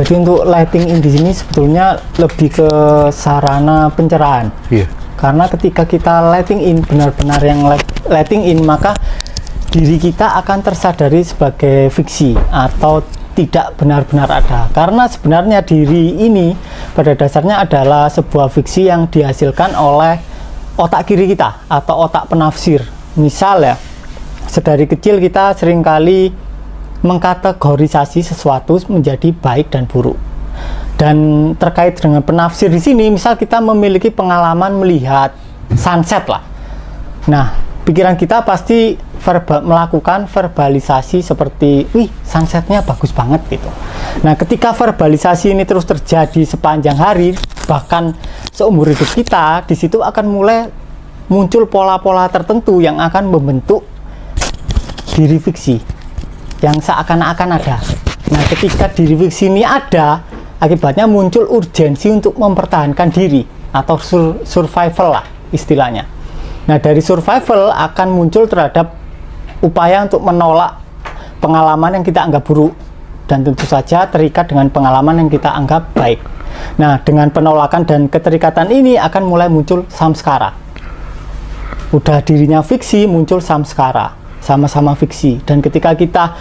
Jadi untuk lighting in di sini sebetulnya lebih ke sarana pencerahan. Iya. Karena ketika kita lighting in, benar-benar yang lighting in, maka diri kita akan tersadari sebagai fiksi atau tidak benar-benar ada. Karena sebenarnya diri ini pada dasarnya adalah sebuah fiksi yang dihasilkan oleh otak kiri kita atau otak penafsir. Misal ya, sedari kecil kita seringkali mengkategorisasi sesuatu menjadi baik dan buruk. Dan terkait dengan penafsir di sini, misal kita memiliki pengalaman melihat sunset lah. Nah, pikiran kita pasti melakukan verbalisasi seperti, wih, sunsetnya bagus banget gitu. Nah, ketika verbalisasi ini terus terjadi sepanjang hari, bahkan seumur hidup kita, di situ akan mulai muncul pola-pola tertentu yang akan membentuk diri fiksi yang seakan-akan ada. Nah, ketika diri fiksi ini ada, akibatnya muncul urgensi untuk mempertahankan diri atau survival lah istilahnya. Nah, dari survival akan muncul terhadap upaya untuk menolak pengalaman yang kita anggap buruk dan tentu saja terikat dengan pengalaman yang kita anggap baik. Nah, dengan penolakan dan keterikatan ini akan mulai muncul samskara. Udah dirinya fiksi, muncul samskara. Sama-sama fiksi. Dan ketika kita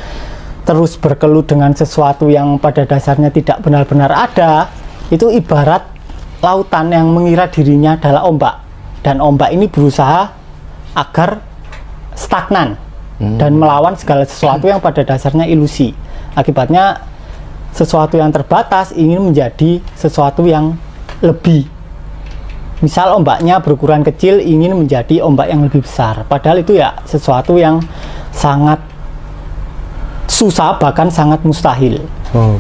terus berkelut dengan sesuatu yang pada dasarnya tidak benar-benar ada, itu ibarat lautan yang mengira dirinya adalah ombak, dan ombak ini berusaha agar stagnan dan melawan segala sesuatu yang pada dasarnya ilusi. Akibatnya sesuatu yang terbatas ingin menjadi sesuatu yang lebih. Misal ombaknya berukuran kecil ingin menjadi ombak yang lebih besar, padahal itu ya sesuatu yang sangat susah, bahkan sangat mustahil.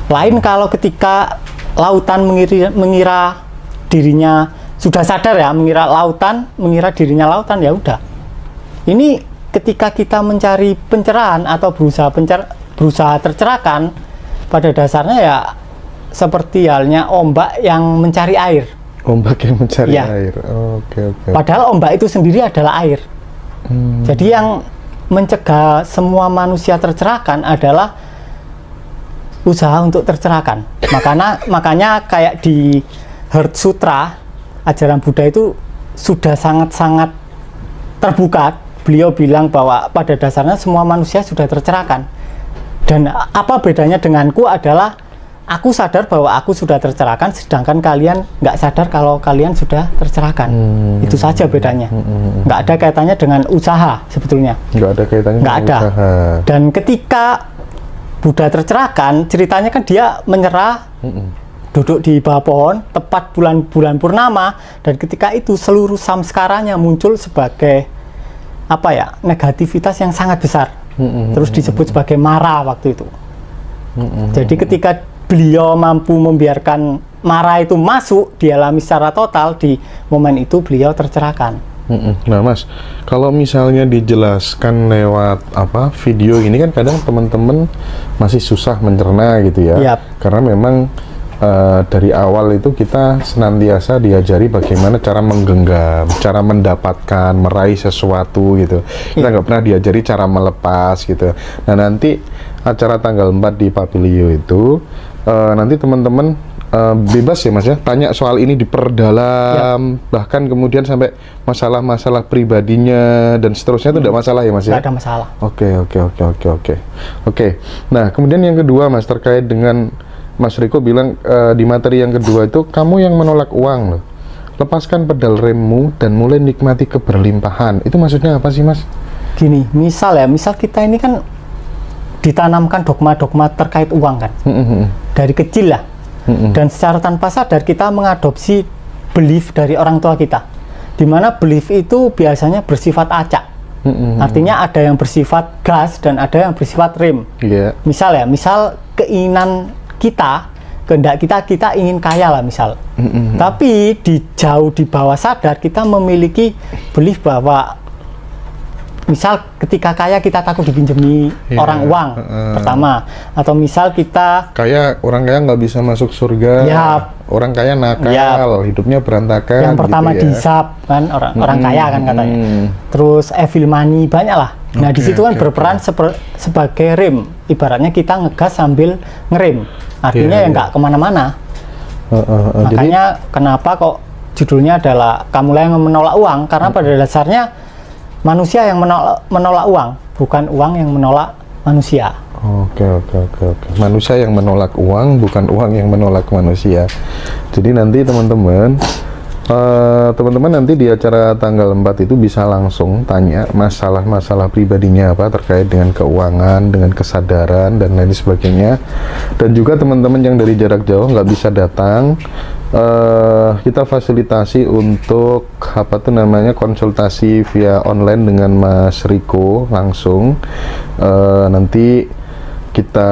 Lain kalau ketika lautan mengira dirinya sudah sadar ya, mengira dirinya lautan, ya udah. Ini ketika kita mencari pencerahan atau berusaha tercerahkan, pada dasarnya ya seperti halnya ombak yang mencari air. Ombak yang mencari air. Oke. Padahal ombak itu sendiri adalah air. Jadi yang mencegah semua manusia tercerahkan adalah usaha untuk tercerahkan. Makanya kayak di Heart Sutra, ajaran Buddha itu sudah sangat-sangat terbuka. Beliau bilang bahwa pada dasarnya semua manusia sudah tercerahkan. Dan apa bedanya denganku adalah aku sadar bahwa aku sudah tercerahkan, sedangkan kalian nggak sadar kalau kalian sudah tercerahkan. Itu saja bedanya. Nggak ada kaitannya dengan usaha sebetulnya. Nggak ada kaitannya dengan usaha. Dan ketika Buddha tercerahkan, ceritanya kan dia menyerah, duduk di bawah pohon, tepat bulan purnama, dan ketika itu seluruh samskaranya muncul sebagai negativitas yang sangat besar. Terus disebut sebagai mara waktu itu. Jadi ketika beliau mampu membiarkan marah itu masuk, dialami secara total, di momen itu beliau tercerahkan. Nah Mas, kalau misalnya dijelaskan lewat video ini kan kadang teman-teman masih susah mencerna gitu ya. Karena memang dari awal itu kita senantiasa diajari bagaimana cara menggenggam, cara mendapatkan, meraih sesuatu gitu. Kita nggak pernah diajari cara melepas gitu. Nah nanti acara tanggal 4 di Papilio itu nanti teman-teman bebas ya Mas ya, tanya soal ini diperdalam, bahkan kemudian sampai masalah-masalah pribadinya dan seterusnya itu tidak masalah ya Mas ya? Tidak ada masalah. Oke. Nah kemudian yang kedua Mas, terkait dengan Mas Riko bilang di materi yang kedua itu, kamu yang menolak uang loh, lepaskan pedal remmu dan mulai nikmati keberlimpahan. Itu maksudnya apa sih Mas? Gini, misal kita ini kan ditanamkan dogma-dogma terkait uang kan, dari kecil lah. Dan secara tanpa sadar kita mengadopsi belief dari orang tua kita, dimana belief itu biasanya bersifat acak. Artinya ada yang bersifat gas dan ada yang bersifat rem. Misal keinginan kita, kehendak kita ingin kaya lah misal. Tapi jauh di bawah sadar kita memiliki belief bahwa misal ketika kaya kita takut dipinjemi orang uang pertama, atau misal kita orang kaya nggak bisa masuk surga. orang kaya nakal, hidupnya berantakan. Yang pertama gitu ya. disap kan orang kaya kan katanya. Terus evil money banyak lah. Nah di situ kan berperan sebagai rem. Ibaratnya kita ngegas sambil ngerem. Artinya ya nggak kemana-mana. Makanya kenapa kok judulnya adalah Kamulah yang menolak uang, karena pada dasarnya manusia yang menolak uang, bukan uang yang menolak manusia. Oke. Manusia yang menolak uang, bukan uang yang menolak manusia. Jadi nanti teman-teman nanti di acara tanggal 4 itu bisa langsung tanya masalah-masalah pribadinya apa terkait dengan keuangan, dengan kesadaran dan lain sebagainya. Dan juga teman-teman yang dari jarak jauh nggak bisa datang, kita fasilitasi untuk konsultasi via online dengan Mas Riko langsung. Nanti kita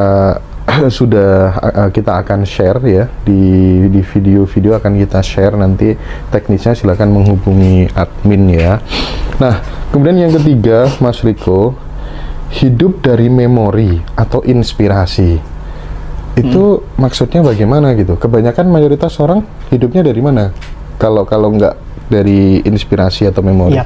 kita akan share ya di video-video akan kita share, nanti teknisnya silakan menghubungi admin ya. Nah, kemudian yang ketiga Mas Riko, hidup dari memori atau inspirasi itu maksudnya bagaimana gitu? Kebanyakan mayoritas orang hidupnya dari mana kalau nggak dari inspirasi atau memori? Ya.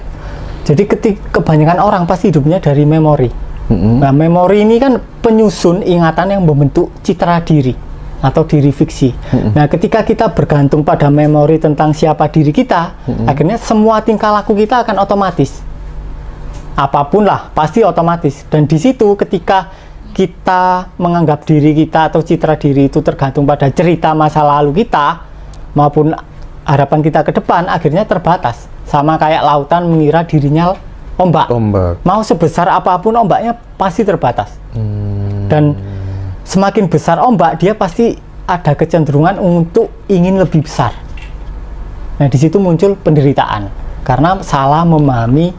Jadi kebanyakan orang pasti hidupnya dari memori. Nah, memori ini kan penyusun ingatan yang membentuk citra diri atau diri fiksi. Nah, ketika kita bergantung pada memori tentang siapa diri kita, akhirnya semua tingkah laku kita akan otomatis. Apapun lah, pasti otomatis. Dan di situ ketika kita menganggap diri kita atau citra diri itu tergantung pada cerita masa lalu kita maupun harapan kita ke depan, akhirnya terbatas. Sama kayak lautan mengira dirinya ombak. Mau sebesar apapun ombaknya pasti terbatas. Dan semakin besar ombak, dia pasti ada kecenderungan untuk ingin lebih besar. Nah, di situ muncul penderitaan karena salah memahami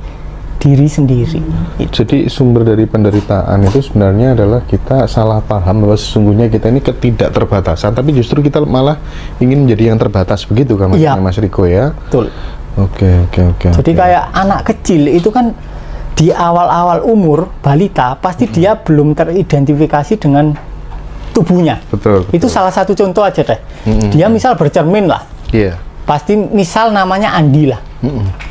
diri sendiri. Jadi sumber dari penderitaan itu sebenarnya adalah kita salah paham bahwa sesungguhnya kita ini ketidakterbatasan, tapi justru kita malah ingin menjadi yang terbatas, begitu kan maksudnya Mas Riko ya? Betul. Oke. Jadi kayak anak kecil itu kan di awal-awal umur balita pasti dia belum teridentifikasi dengan tubuhnya. Betul. Itu salah satu contoh aja deh. Dia misal bercermin lah. Iya. Pasti misal namanya Andi lah.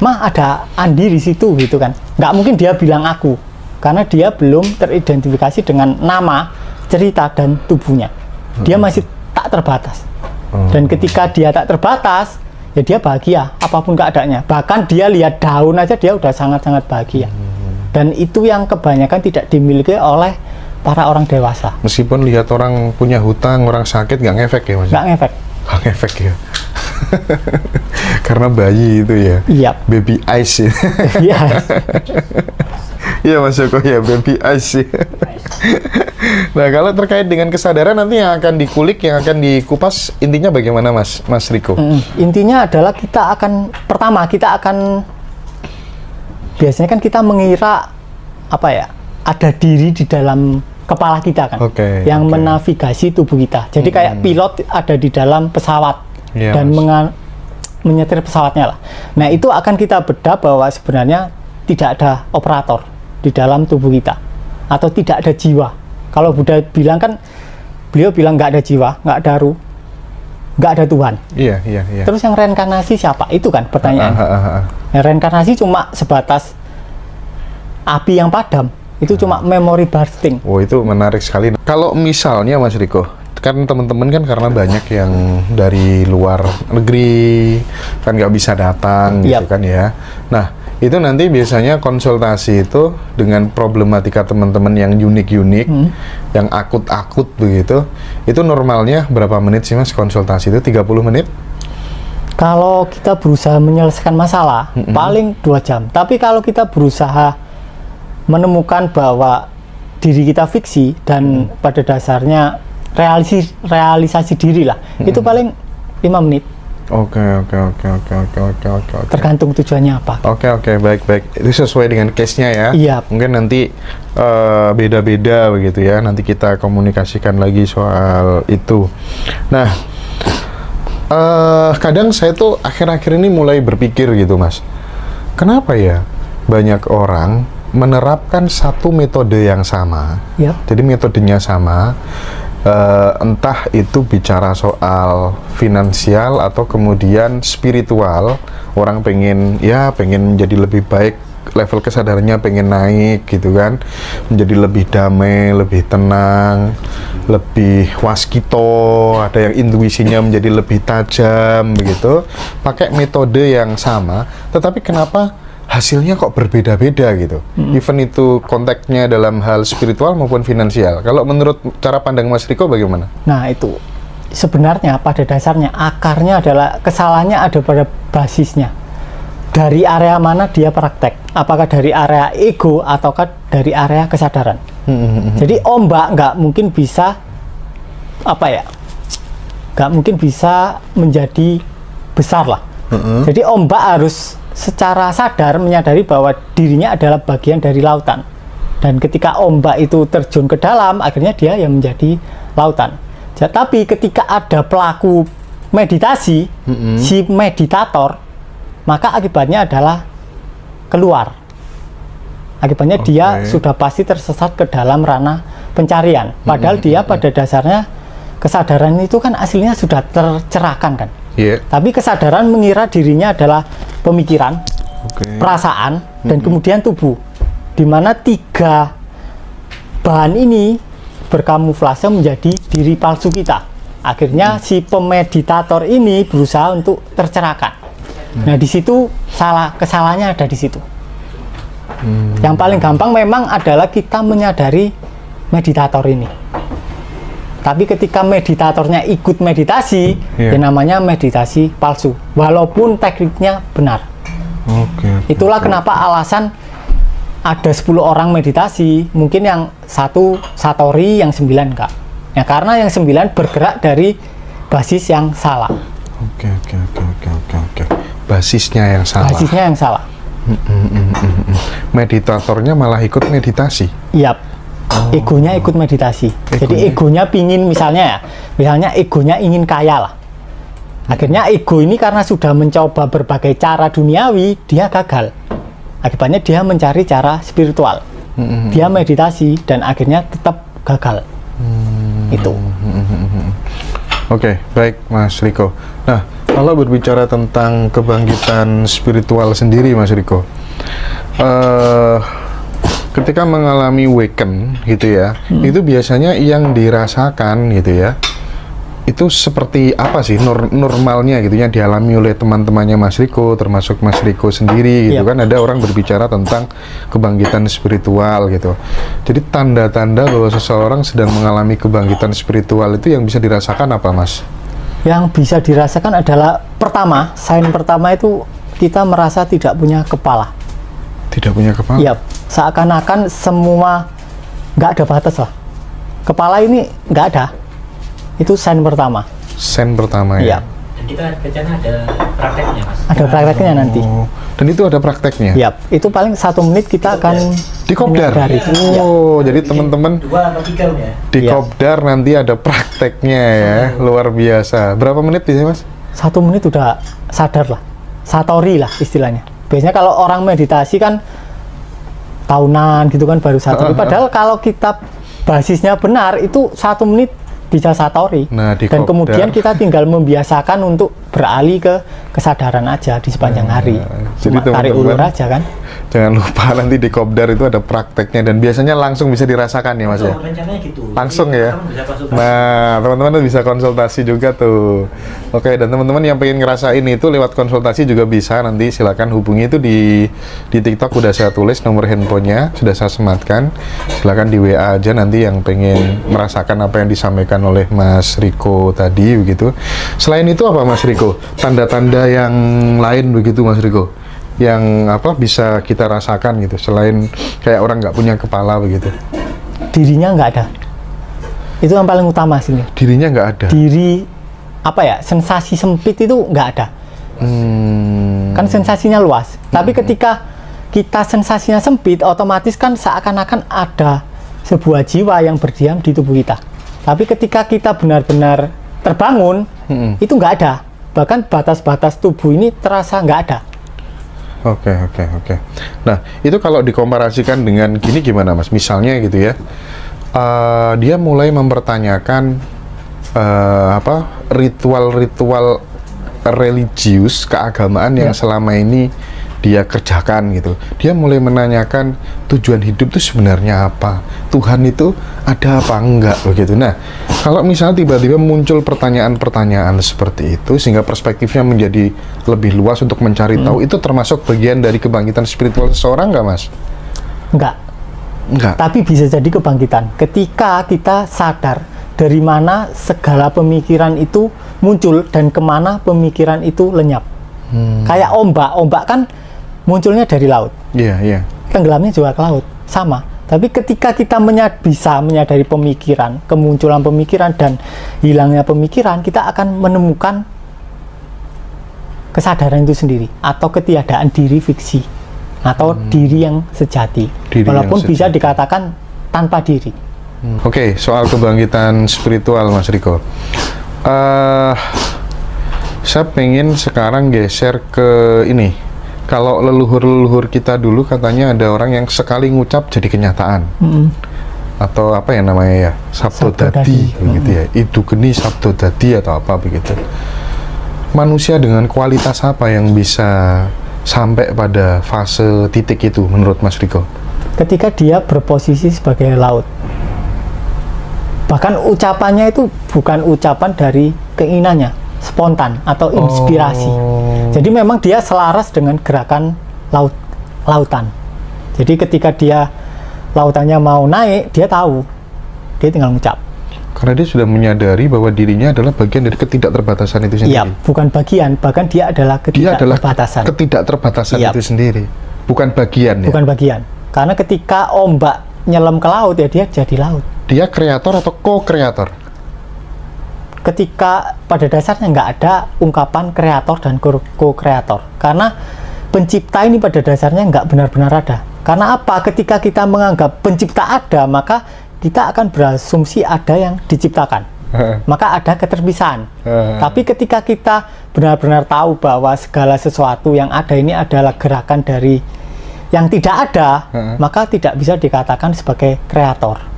Mah ada Andi di situ gitu kan. Nggak mungkin dia bilang aku karena dia belum teridentifikasi dengan nama, cerita dan tubuhnya. Dia masih tak terbatas. Dan ketika dia tak terbatas, ya dia bahagia apapun keadaannya. Bahkan dia lihat daun aja dia udah sangat-sangat bahagia. Dan itu yang kebanyakan tidak dimiliki oleh para orang dewasa. Meskipun lihat orang punya hutang, orang sakit, nggak ngefek ya Mas? Nggak ngefek. Nggak ngefek ya. Karena bayi itu ya. Iya. Baby eyes ya. Iya. Iya Mas Joko ya, baby eyes ya. Nah, kalau terkait dengan kesadaran nanti yang akan dikulik, yang akan dikupas, intinya bagaimana Mas Riko? Intinya adalah kita akan biasanya kan kita mengira ada diri di dalam kepala kita kan, yang menavigasi tubuh kita. Jadi kayak pilot ada di dalam pesawat dan menyetir pesawatnya lah. Nah, itu akan kita bedah bahwa sebenarnya tidak ada operator di dalam tubuh kita atau tidak ada jiwa. Kalau Buddha bilang kan, beliau bilang nggak ada jiwa, nggak ada ruh, nggak ada Tuhan. Iya. Terus yang reinkarnasi siapa? Itu kan pertanyaan. Reinkarnasi cuma sebatas api yang padam. Itu cuma memory bursting. Oh, itu menarik sekali. Kalau misalnya Mas Riko, kan teman-teman kan karena banyak yang dari luar negeri kan nggak bisa datang gitu kan ya. Nah, itu nanti biasanya konsultasi itu dengan problematika teman-teman yang unik-unik, yang akut-akut begitu, itu normalnya berapa menit sih Mas konsultasi itu? 30 menit? Kalau kita berusaha menyelesaikan masalah, paling 2 jam. Tapi kalau kita berusaha menemukan bahwa diri kita fiksi dan pada dasarnya realisasi diri lah, itu paling 5 menit. Oke. Tergantung tujuannya apa. Oke, baik. Itu sesuai dengan case-nya ya. Iya. Mungkin nanti beda-beda begitu ya. Nanti kita komunikasikan lagi soal itu. Nah, kadang saya tuh akhir-akhir ini mulai berpikir gitu Mas. Kenapa ya banyak orang menerapkan satu metode yang sama? Jadi metodenya sama, entah itu bicara soal finansial atau kemudian spiritual, orang pengen menjadi lebih baik, level kesadarannya pengen naik gitu kan, menjadi lebih damai, lebih tenang, lebih waskito, ada yang intuisinya menjadi lebih tajam begitu, pakai metode yang sama, tetapi kenapa hasilnya kok berbeda-beda gitu? Even itu konteksnya dalam hal spiritual maupun finansial. Kalau menurut cara pandang Mas Riko bagaimana? Nah, itu sebenarnya pada dasarnya akarnya adalah kesalahannya ada pada basisnya. Dari area mana dia praktek? Apakah dari area ego ataukah dari area kesadaran? Jadi ombak nggak mungkin bisa nggak mungkin bisa menjadi besar lah. Jadi ombak harus secara sadar menyadari bahwa dirinya adalah bagian dari lautan, dan ketika ombak itu terjun ke dalam, akhirnya dia yang menjadi lautan. Tapi ketika ada pelaku meditasi, si meditator, maka akibatnya adalah keluar. Akibatnya dia sudah pasti tersesat ke dalam ranah pencarian, padahal dia pada dasarnya kesadaran itu kan aslinya sudah tercerahkan kan. Tapi kesadaran mengira dirinya adalah pemikiran, perasaan, dan kemudian tubuh, di mana 3 bahan ini berkamuflase menjadi diri palsu kita. Akhirnya si pemeditator ini berusaha untuk tercerahkan. Nah, di situ kesalahannya ada di situ. Yang paling gampang memang adalah kita menyadari meditator ini. Tapi ketika meditatornya ikut meditasi, ya namanya meditasi palsu, walaupun tekniknya benar. Itulah kenapa alasan ada 10 orang meditasi, mungkin yang 1 satori, yang 9 enggak. Ya, karena yang 9 bergerak dari basis yang salah. Basisnya yang salah. Basisnya yang salah. Meditatornya malah ikut meditasi. Yap. Egonya ikut meditasi. Jadi egonya pingin misalnya egonya ingin kaya lah. Akhirnya ego ini karena sudah mencoba berbagai cara duniawi, dia gagal. Akibatnya dia mencari cara spiritual. Dia meditasi dan akhirnya tetap gagal. Itu. Oke, baik Mas Riko. Nah, kalau berbicara tentang kebangkitan spiritual sendiri Mas Riko, ketika mengalami awaken gitu ya, itu biasanya yang dirasakan gitu ya, itu seperti apa sih normalnya gitu ya dialami oleh teman-temannya Mas Riko, termasuk Mas Riko sendiri gitu kan. Ada orang berbicara tentang kebangkitan spiritual gitu. Jadi tanda-tanda bahwa seseorang sedang mengalami kebangkitan spiritual itu yang bisa dirasakan apa Mas? Yang bisa dirasakan adalah sign pertama itu kita merasa tidak punya kepala. Tidak punya kepala? Iya, seakan-akan semua nggak ada batas lah. Kepala ini nggak ada. Itu sign pertama. Sign pertama ya? Iya. Dan kita biasanya ada prakteknya Mas? Ada prakteknya nanti. Dan itu ada prakteknya? Iya, itu paling 1 menit kita akan dikopdar? Jadi teman-teman di kopdar nanti ada prakteknya ya, luar biasa. Berapa menit biasanya Mas? 1 menit udah sadar lah, satori lah istilahnya. Biasanya kalau orang meditasi kan tahunan gitu kan baru satori. Padahal kalau kita basisnya benar itu 1 menit bisa satori. Nah, dan kemudian kita tinggal membiasakan untuk beralih ke kesadaran aja di sepanjang hari. Cuma tarik ulur aja kan. Jangan lupa nanti di kopdar itu ada prakteknya dan biasanya langsung bisa dirasakan ya Mas ya. Gitu. Langsung ya. Nah, teman-teman bisa konsultasi juga tuh. Oke, dan teman-teman yang pengen ngerasain itu lewat konsultasi juga bisa, nanti silakan hubungi itu di TikTok udah saya tulis nomor handphonenya, sudah saya sematkan. Silakan di WA aja nanti yang pengen merasakan apa yang disampaikan oleh Mas Riko tadi begitu. Selain itu apa Mas Riko? Tanda-tanda yang lain begitu Mas Riko? Yang apa bisa kita rasakan gitu selain kayak orang nggak punya kepala begitu? Dirinya nggak ada. Itu yang paling utama sih. Dirinya nggak ada. Sensasi sempit itu nggak ada. Kan sensasinya luas. Tapi ketika kita sensasinya sempit, otomatis kan seakan-akan ada sebuah jiwa yang berdiam di tubuh kita. Tapi ketika kita benar-benar terbangun, itu nggak ada. Bahkan batas-batas tubuh ini terasa nggak ada. Oke. Nah, itu kalau dikomparasikan dengan gini gimana Mas? Misalnya gitu ya, dia mulai mempertanyakan ritual-ritual religius keagamaan yang selama ini dia kerjakan gitu. Dia mulai menanyakan tujuan hidup itu sebenarnya apa, Tuhan itu ada apa enggak begitu. Nah, kalau misalnya tiba-tiba muncul pertanyaan-pertanyaan seperti itu sehingga perspektifnya menjadi lebih luas untuk mencari tahu, itu termasuk bagian dari kebangkitan spiritual seseorang nggak, Mas? Enggak. Tapi bisa jadi kebangkitan ketika kita sadar dari mana segala pemikiran itu muncul dan kemana pemikiran itu lenyap. Kayak ombak kan munculnya dari laut. Tenggelamnya juga ke laut, sama. Tapi ketika kita bisa menyadari pemikiran, kemunculan pemikiran dan hilangnya pemikiran, kita akan menemukan kesadaran itu sendiri atau ketiadaan diri fiksi atau diri yang sejati. Walaupun bisa dikatakan tanpa diri. Oke, soal kebangkitan spiritual, Mas Riko. Saya pengen sekarang geser ke ini. Kalau leluhur-leluhur kita dulu katanya ada orang yang sekali ngucap jadi kenyataan. Atau apa ya namanya ya? Sabdo dadi begitu ya. Idu geni sabdo dadi atau apa begitu. Manusia dengan kualitas apa yang bisa sampai pada fase titik itu menurut Mas Riko? Ketika dia berposisi sebagai laut. Bahkan ucapannya itu bukan ucapan dari keinginannya, spontan atau inspirasi. Jadi memang dia selaras dengan gerakan lautan. Jadi ketika dia lautannya mau naik, dia tahu, dia tinggal ngucap. Karena dia sudah menyadari bahwa dirinya adalah bagian dari ketidakterbatasan itu sendiri. Iya, bukan bagian, bahkan dia adalah ketidakterbatasan. Ketidakterbatasan itu sendiri, bukan bagian. Bukan bagian. Karena ketika ombak nyelam ke laut ya dia jadi laut. Dia kreator atau co-kreator? Ketika pada dasarnya nggak ada ungkapan kreator dan co-kreator, karena pencipta ini pada dasarnya nggak benar-benar ada. Karena apa? Ketika kita menganggap pencipta ada, maka kita akan berasumsi ada yang diciptakan, maka ada keterpisahan. Tapi ketika kita benar-benar tahu bahwa segala sesuatu yang ada ini adalah gerakan dari yang tidak ada, maka tidak bisa dikatakan sebagai kreator.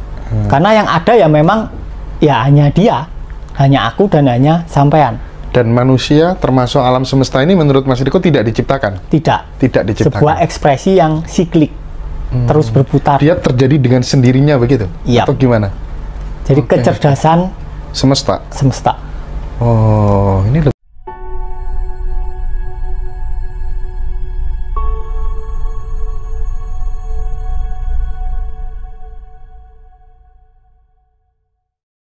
Karena yang ada ya memang ya hanya dia, hanya aku dan hanya sampean. Dan manusia termasuk alam semesta ini menurut Mas Riko tidak diciptakan? Tidak diciptakan. Sebuah ekspresi yang siklik, terus berputar. Dia terjadi dengan sendirinya begitu? Iya. Atau gimana? Jadi kecerdasan semesta. Semesta. Oh, ini